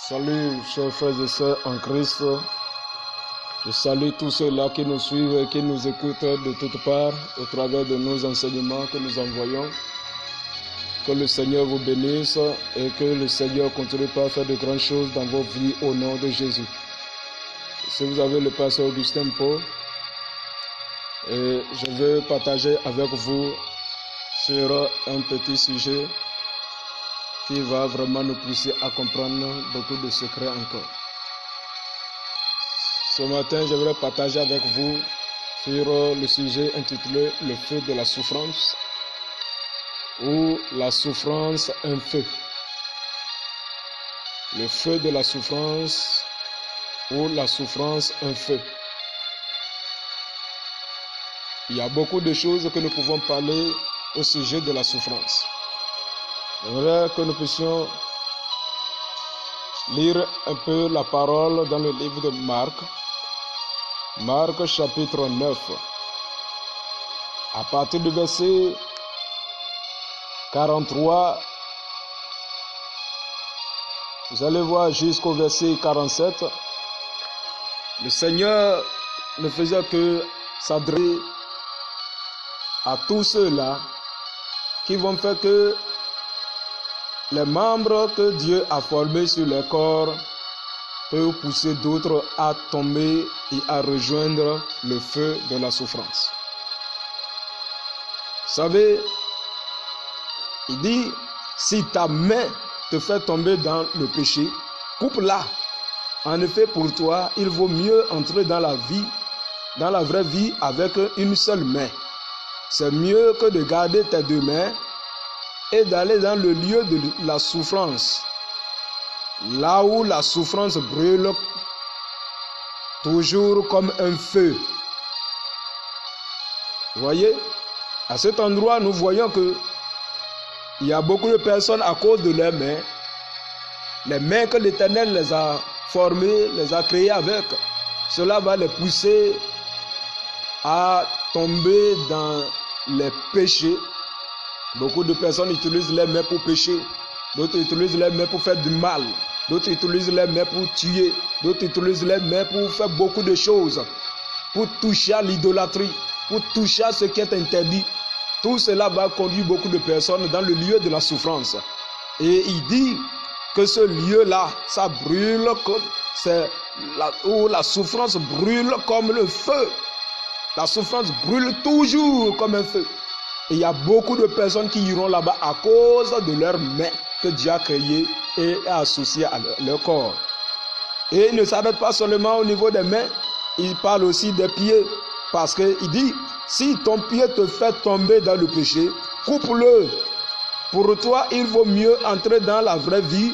Salut, chers frères et sœurs en Christ. Je salue tous ceux-là qui nous suivent et qui nous écoutent de toutes parts au travers de nos enseignements que nous envoyons. Que le Seigneur vous bénisse et que le Seigneur continue par faire de grandes choses dans vos vies au nom de Jésus. Si vous avez le pasteur Augustin Pau, et je veux partager avec vous sur un petit sujet qui va vraiment nous pousser à comprendre beaucoup de secrets encore. Ce matin, je voudrais partager avec vous sur le sujet intitulé « Le feu de la souffrance » ou « La souffrance, un feu ». Le feu de la souffrance ou la souffrance, un feu. Il y a beaucoup de choses que nous pouvons parler au sujet de la souffrance. J'aimerais que nous puissions lire un peu la parole dans le livre de Marc. Marc chapitre 9. À partir du verset 43, vous allez voir jusqu'au verset 47. Le Seigneur ne faisait que s'adresser à tous ceux-là qui vont faire que les membres que Dieu a formés sur le corps peuvent pousser d'autres à tomber et à rejoindre le feu de la souffrance. Vous savez, il dit, si ta main te fait tomber dans le péché, coupe-la. En effet, pour toi, il vaut mieux entrer dans la vie, dans la vraie vie, avec une seule main. C'est mieux que de garder tes deux mains et d'aller dans le lieu de la souffrance, là où la souffrance brûle toujours comme un feu. Vous voyez, à cet endroit, nous voyons que il y a beaucoup de personnes à cause de leurs mains, les mains que l'Éternel les a formées, les a créées avec. Cela va les pousser à tomber dans les péchés. Beaucoup de personnes utilisent les mains pour pécher, d'autres utilisent les mains pour faire du mal, d'autres utilisent les mains pour tuer, d'autres utilisent les mains pour faire beaucoup de choses, pour toucher à l'idolâtrie, pour toucher à ce qui est interdit. Tout cela va conduire beaucoup de personnes dans le lieu de la souffrance. Et il dit que ce lieu-là, ça brûle, c'est où la souffrance brûle comme le feu. La souffrance brûle toujours comme un feu. Et il y a beaucoup de personnes qui iront là-bas à cause de leurs mains que Dieu a créées et a associées à leur corps. Et il ne s'arrête pas seulement au niveau des mains, il parle aussi des pieds. Parce qu'il dit, si ton pied te fait tomber dans le péché, coupe-le. Pour toi, il vaut mieux entrer dans la vraie vie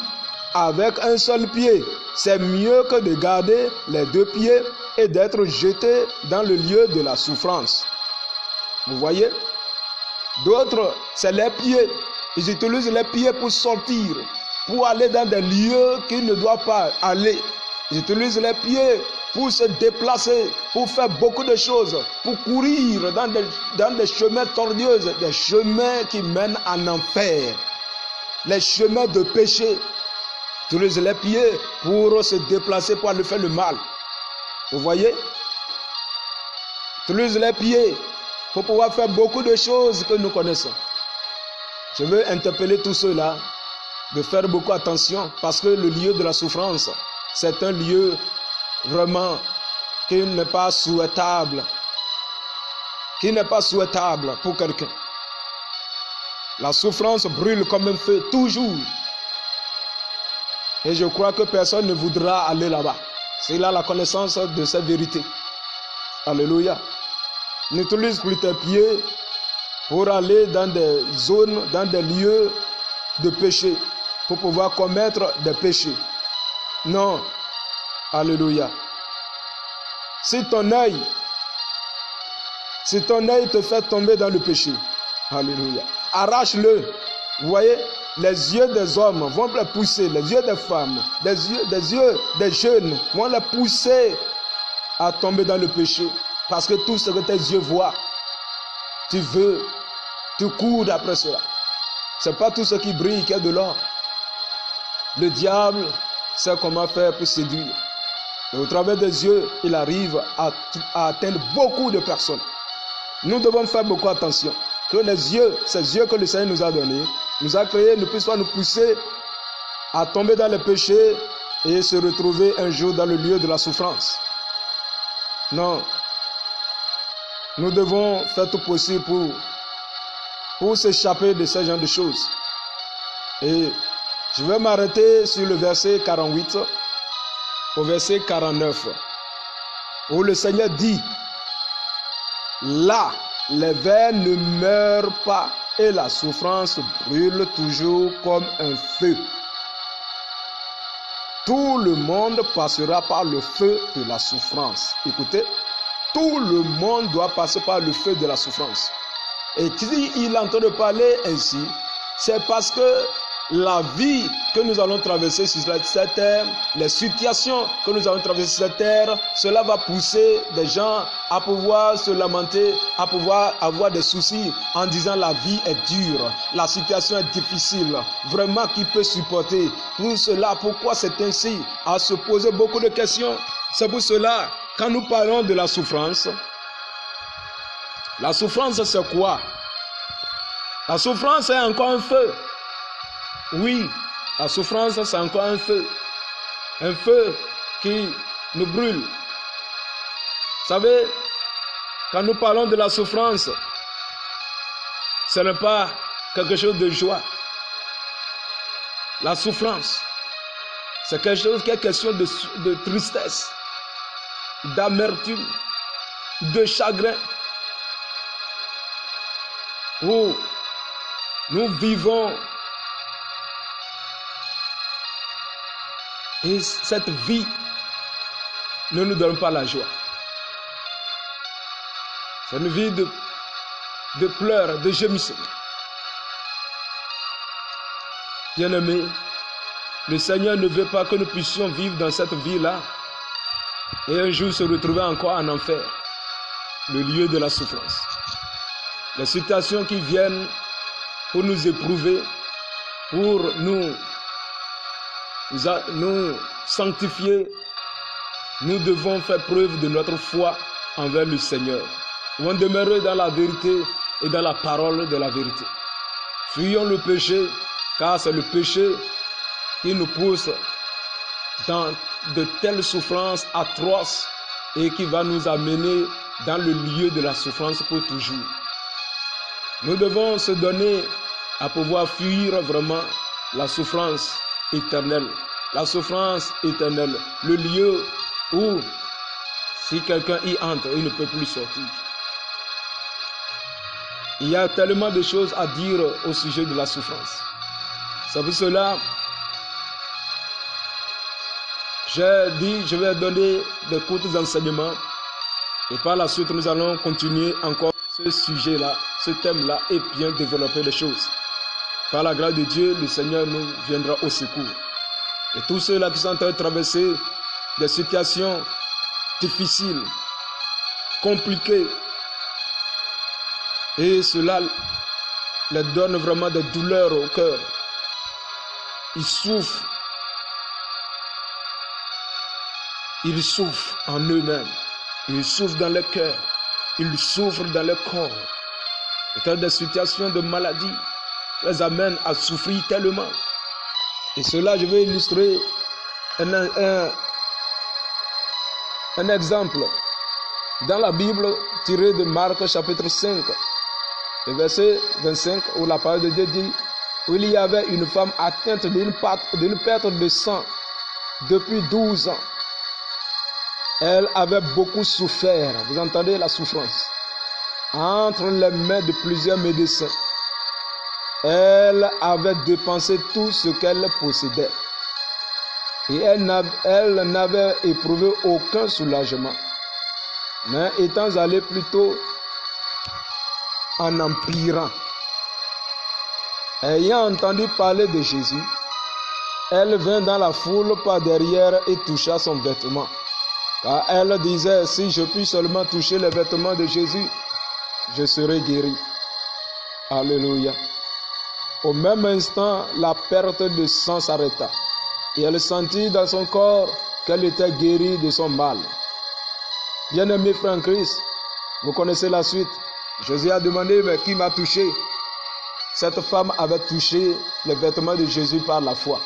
avec un seul pied. C'est mieux que de garder les deux pieds et d'être jeté dans le lieu de la souffrance. Vous voyez? D'autres, c'est les pieds. Ils utilisent les pieds pour sortir, pour aller dans des lieux qu'ils ne doivent pas aller. Ils utilisent les pieds pour se déplacer, pour faire beaucoup de choses, pour courir dans des chemins tortueux, des chemins qui mènent en enfer, les chemins de péché. Ils utilisent les pieds pour se déplacer, pour aller faire le mal. Vous voyez? Ils utilisent les pieds pour pouvoir faire beaucoup de choses que nous connaissons. Je veux interpeller tous ceux-là de faire beaucoup attention parce que le lieu de la souffrance, c'est un lieu vraiment qui n'est pas souhaitable. Qui n'est pas souhaitable pour quelqu'un. La souffrance brûle comme un feu toujours. Et je crois que personne ne voudra aller là-bas. S'il a la connaissance de cette vérité. Alléluia. N'utilise plus tes pieds pour aller dans des zones, dans des lieux de péché, pour pouvoir commettre des péchés. Non. Alléluia. Si ton œil te fait tomber dans le péché, alléluia, arrache-le. Vous voyez, les yeux des hommes vont les pousser, les yeux des femmes, des yeux des jeunes vont les pousser à tomber dans le péché. Parce que tout ce que tes yeux voient, tu veux, tu cours après cela. Ce n'est pas tout ce qui brille qui est de l'or. Le diable sait comment faire pour séduire. Et au travers des yeux, il arrive à atteindre beaucoup de personnes. Nous devons faire beaucoup attention. Que les yeux, ces yeux que le Seigneur nous a donnés, nous a créés, ne puissent pas nous pousser à tomber dans les péchés et se retrouver un jour dans le lieu de la souffrance. Non. Nous devons faire tout possible pour s'échapper de ce genre de choses. Et je vais m'arrêter sur le verset 48 au verset 49, où le Seigneur dit: là, les vers ne meurent pas et la souffrance brûle toujours comme un feu. Tout le monde passera par le feu de la souffrance. Écoutez, tout le monde doit passer par le feu de la souffrance. Et si il est en train de parler ainsi, c'est parce que la vie que nous allons traverser sur cette terre, les situations que nous allons traverser sur cette terre, cela va pousser des gens à pouvoir se lamenter, à pouvoir avoir des soucis en disant la vie est dure, la situation est difficile. Vraiment, qui peut supporter tout cela? Pourquoi c'est ainsi? À se poser beaucoup de questions. C'est pour cela, quand nous parlons de la souffrance c'est quoi? La souffrance est encore un feu. Oui, la souffrance, c'est encore un feu qui nous brûle. Vous savez, quand nous parlons de la souffrance, ce n'est pas quelque chose de joie. La souffrance, c'est quelque chose qui est question de tristesse, d'amertume, de chagrin, où nous vivons. Et cette vie ne nous donne pas la joie. C'est une vie de pleurs, de gémissements. Bien-aimés, le Seigneur ne veut pas que nous puissions vivre dans cette vie-là et un jour se retrouver encore en enfer, le lieu de la souffrance. Les situations qui viennent pour nous éprouver, pour nous sanctifier, nous devons faire preuve de notre foi envers le Seigneur. Nous devons demeurer dans la vérité et dans la parole de la vérité. Fuyons le péché, car c'est le péché qui nous pousse dans de telles souffrances atroces et qui va nous amener dans le lieu de la souffrance pour toujours. Nous devons se donner à pouvoir fuir vraiment la souffrance éternelle. La souffrance éternelle, le lieu où si quelqu'un y entre, il ne peut plus sortir. Il y a tellement de choses à dire au sujet de la souffrance. C'est pour cela j'ai dit, je vais donner de courts enseignements et par la suite nous allons continuer encore ce sujet-là, ce thème-là et bien développer les choses. Par la grâce de Dieu, le Seigneur nous viendra au secours. Et tous ceux-là qui sont en train de traverser des situations difficiles, compliquées, et cela leur donne vraiment des douleurs au cœur. Ils souffrent. Ils souffrent en eux-mêmes. Ils souffrent dans le cœur. Ils souffrent dans le corps. Peut-être des situations de maladie les amènent à souffrir tellement. Et cela, je vais illustrer un exemple dans la Bible tiré de Marc chapitre 5, le verset 25, où la parole de Dieu dit, où il y avait une femme atteinte d'une perte de sang depuis 12 ans. Elle avait beaucoup souffert, vous entendez la souffrance, entre les mains de plusieurs médecins. Elle avait dépensé tout ce qu'elle possédait et elle n'avait éprouvé aucun soulagement, mais étant allée plutôt en empirant. Ayant entendu parler de Jésus, elle vint dans la foule par derrière et toucha son vêtement. Car elle disait, si je puis seulement toucher les vêtements de Jésus, je serai guéri. Alléluia. Au même instant, la perte de sang s'arrêta. Et elle sentit dans son corps qu'elle était guérie de son mal. Bien-aimés frères en Christ, vous connaissez la suite. Jésus a demandé, mais qui m'a touché? Cette femme avait touché les vêtements de Jésus par la foi.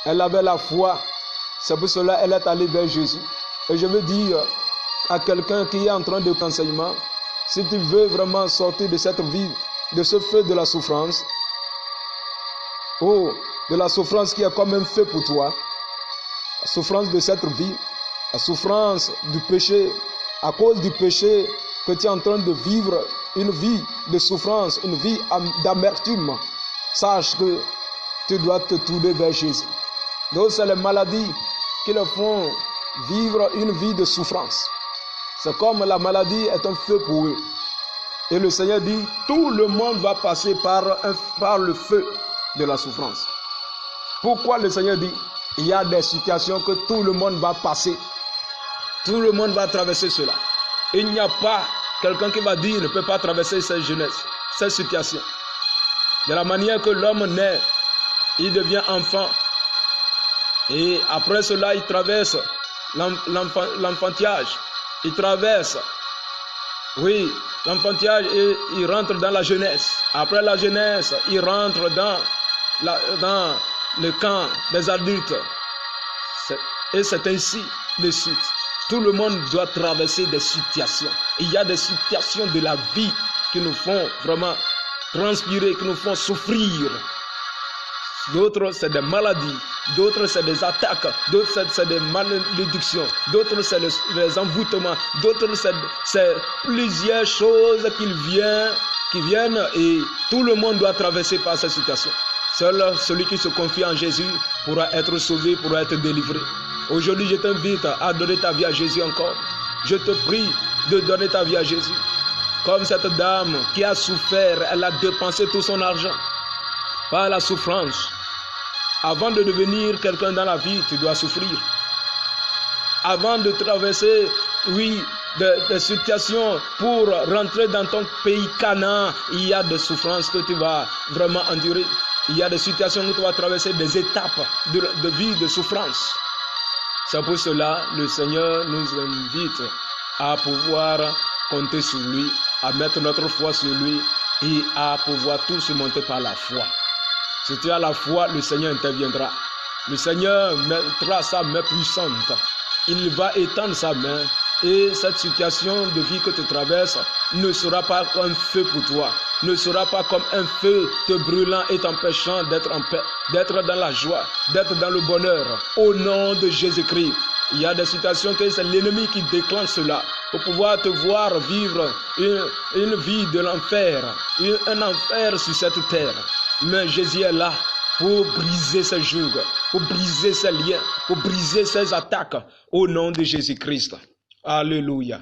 Elle avait la foi. C'est pour cela qu'elle est allée vers Jésus. Et je veux dire à quelqu'un qui est en train de t'enseignement, si tu veux vraiment sortir de cette vie, de ce feu de la souffrance, de la souffrance qui est comme un feu pour toi, la souffrance de cette vie, la souffrance du péché, à cause du péché que tu es en train de vivre, une vie de souffrance, une vie d'amertume, sache que tu dois te tourner vers Jésus. Donc c'est les maladies qui le font vivre une vie de souffrance. C'est comme la maladie est un feu pour eux. Et le Seigneur dit, tout le monde va passer par le feu de la souffrance. Pourquoi le Seigneur dit, il y a des situations que tout le monde va passer. Tout le monde va traverser cela. Il n'y a pas quelqu'un qui va dire, ne peut pas traverser cette jeunesse, cette situation. De la manière que l'homme naît, il devient enfant. Et après cela, il traverse l'enfantillage. Il traverse, l'enfantillage et il rentre dans la jeunesse. Après la jeunesse, il rentre dans le camp des adultes. Et c'est ainsi de suite. Tout le monde doit traverser des situations. Il y a des situations de la vie qui nous font vraiment transpirer, qui nous font souffrir. D'autres, c'est des maladies. D'autres, c'est des attaques. D'autres, c'est des malédictions. D'autres, c'est les envoûtements. D'autres, c'est plusieurs choses qui viennent et tout le monde doit traverser par cette situation. Seul celui qui se confie en Jésus pourra être sauvé, pourra être délivré. Aujourd'hui, je t'invite à donner ta vie à Jésus encore. Je te prie de donner ta vie à Jésus. Comme cette dame qui a souffert, elle a dépensé tout son argent par la souffrance. Avant de devenir quelqu'un dans la vie, tu dois souffrir. Avant de traverser, des situations pour rentrer dans ton pays Canaan, il y a des souffrances que tu vas vraiment endurer. Il y a des situations que tu vas traverser, des étapes de vie, de souffrance. C'est pour cela que le Seigneur nous invite à pouvoir compter sur lui, à mettre notre foi sur lui et à pouvoir tout surmonter par la foi. Si tu as la foi, le Seigneur interviendra. Le Seigneur mettra sa main puissante. Il va étendre sa main et cette situation de vie que tu traverses ne sera pas un feu pour toi. Ne sera pas comme un feu te brûlant et t'empêchant d'être en paix, d'être dans la joie, d'être dans le bonheur. Au nom de Jésus-Christ, il y a des situations que c'est l'ennemi qui déclenche cela pour pouvoir te voir vivre une vie de l'enfer, un enfer sur cette terre. Mais Jésus est là pour briser ces jougs, pour briser ces liens, pour briser ces attaques au nom de Jésus-Christ. Alléluia.